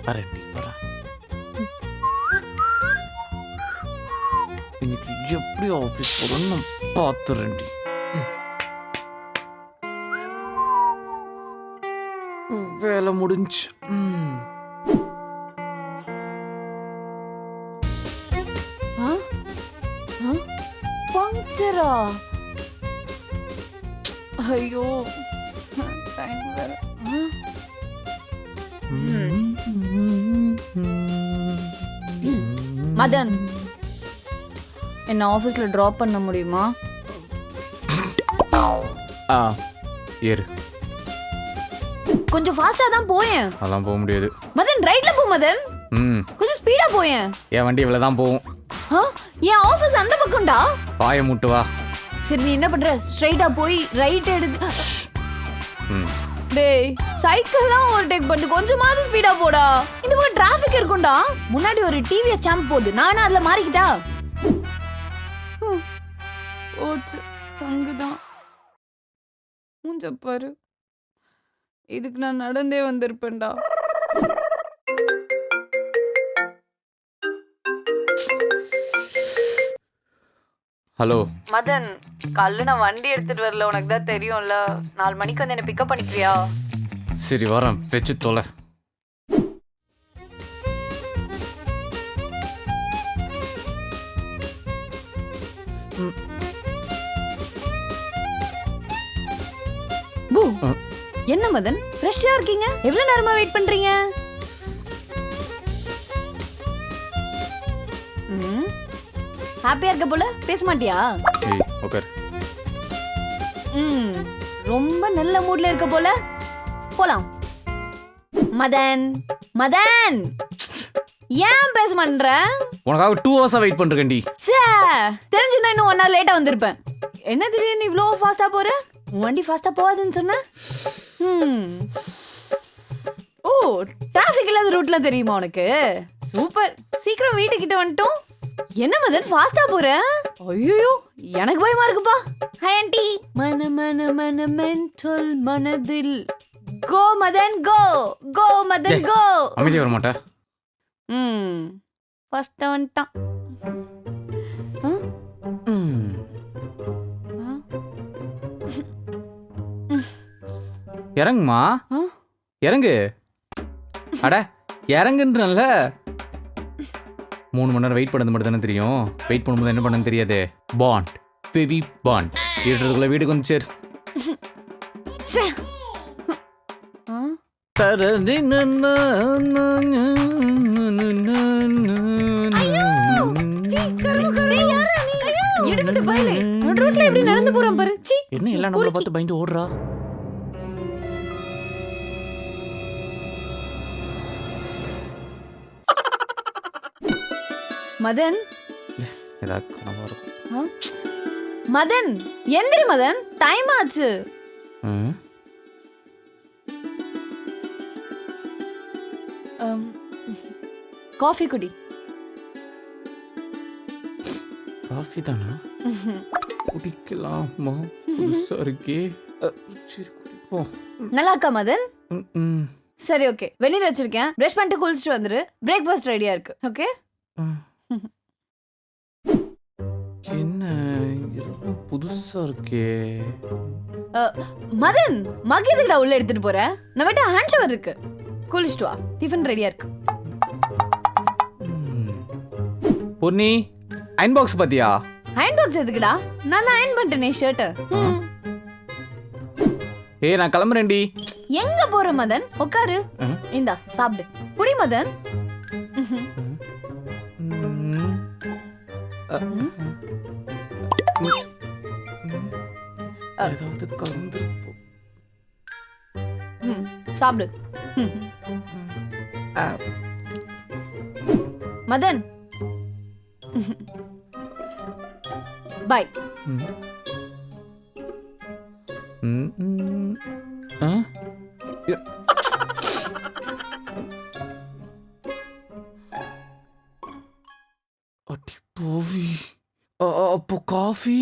வரேன்டி வரேன். இன்னைக்கு எப்படி ஆஃபீஸ் போகிறோன்னு நான் பார்த்துறேன்டி. வேலை முடிஞ்சு. பஞ்சரா? ஐயோ டைம் வேற. மதன், என்ன ஆபீஸ்ல டிராப் பண்ண முடியுமா? ஏறு. கொஞ்சம் ஃபாஸ்டா தான் போயேன். அதெல்லாம் போக முடியாது மதன். ரைட்ல போ மதன். கொஞ்சம் ஸ்பீடா போயேன். என் வண்டி இவ்வளவு தான் போகும். என் ஆபீஸ் அந்த பக்கம்டா. பாய மூட்டு வா. சரி, நீ என்ன பண்ற? ஸ்ட்ரைட்டா போய் ரைட் எடுத்து. டேய், சைக்கிள்லாம் ஓவர்டேக் பண்ணி கொஞ்சமாவது ஸ்பீடா போடா. இந்த பக்கம் டிராஃபிக் இருக்கும்டா. முன்னாடி ஒரு டிவிஎஸ் சாம்ப் போகுது. நானும் அதுல மாறிக்கிட்டா. ஓச்சு சங்குதான். மூஞ்ச பாரு. இதுக்கு நான் நடந்தே வந்திருப்பேன்டா. ஹலோ மதன், காலைல நான் வண்டி எடுத்துட்டு வரல. உனக்கு தான் தெரியும்ல. 4 மணிக்கு வந்து என்ன பிக்கப் பண்ணிக்கிறியா? சரி வரேன், வச்சு தொலை. என்ன மதன், ஃப்ரெஷ்ஷா இருக்கீங்க? எவ்வளவு நேரமா வெயிட் பண்றீங்க? ஹாப்பியா இருக்க போல. பேச மாட்டியா? உட்கார். ரொம்ப நல்ல மூட்ல இருக்க போல. போலாம். மதன், மதன், ஏன் பேச மாட்டேன்ற? உனக்காக 2 hours வெயிட் பண்றேன்டி. ச்சே, தெரிஞ்சிருந்தா இன்னும் 1 hour லேட்டா வந்திருப்பேன். என்ன திடீர்னு இவ்ளோ ஃபாஸ்டா போற? உன் வண்டி ஃபாஸ்டா போகாதுன்னு சொன்ன. ஓ, டிராஃபிக் இல்லாத ரூட்ல தெரியுமா உனக்கு? சூப்பர். சீக்கிரம் வீட்டுக்கிட்ட வந்துட்டோம். என்ன மதன் ஃபாஸ்டா போற? ஐயோ, எனக்கு பயமா இருக்குப்பா. Hi aunty. மன மன மன மென்டல் மனதில். கோ மதன் கோ. கோ மதன் கோ. அமைதி வர மாட்டே. ஃபர்ஸ்ட் வந்துட்டான். இறங்குமா. இறங்கு. அட இறங்குன்றல. 3 மணி நேரம் வெயிட் பண்ணது மட்டும் தானே தெரியும். வெயிட் பண்ணும்போது என்ன பண்ணன்னு தெரியாது. Bond, baby bond. இருட்டுக்குள்ள வீட்டுக்கு வந்து சேர். என்ன எல்லாம் நம்மள பார்த்து பயந்து ஓடுறா? மதன், ஏதாவது கனவா இருக்கும். மதன் எந்திரி மதன், டைம் ஆச்சு. காஃபி குடி. காஃபி தானா? குடிக்கலாமா? புதுசா இருக்கே. சரி குடிப்போம். நல்லா இருக்கா மதன்? சரி ஓகே, வெளியில வச்சிருக்கேன். பிரஷ் பண்ணிட்டு குளிச்சுட்டு வந்துரு. பிரேக்ஃபாஸ்ட் ரெடியா இருக்கு. ஓகே. என்ன இதெல்லாம் புதுசா இருக்கே. மதன், மக் எதுக்குடா உள்ள எடுத்துட்டு போற? நம்ம கிட்ட ஹேண்ட் ஷவர் இருக்கு. குளிச்சுட்டு வா. டிஃபன் ரெடியா இருக்கு. பொன்னி, அயன் பாக்ஸ் பாத்தியா? அயன் பாக்ஸ் எதுக்குடா? நான் தான் அயன் பண்ணிட்டேனே ஷர்ட். ஏய், நான் கிளம்புறேன்டி. எங்க போற மதன்? உட்காரு. இந்தா சாப்பிடு. குடி மதன். ஏதாவது கலந்துருப்போம். சாப்பிடு. மதன் பாய். அடி போவி. அப்போ காஃபி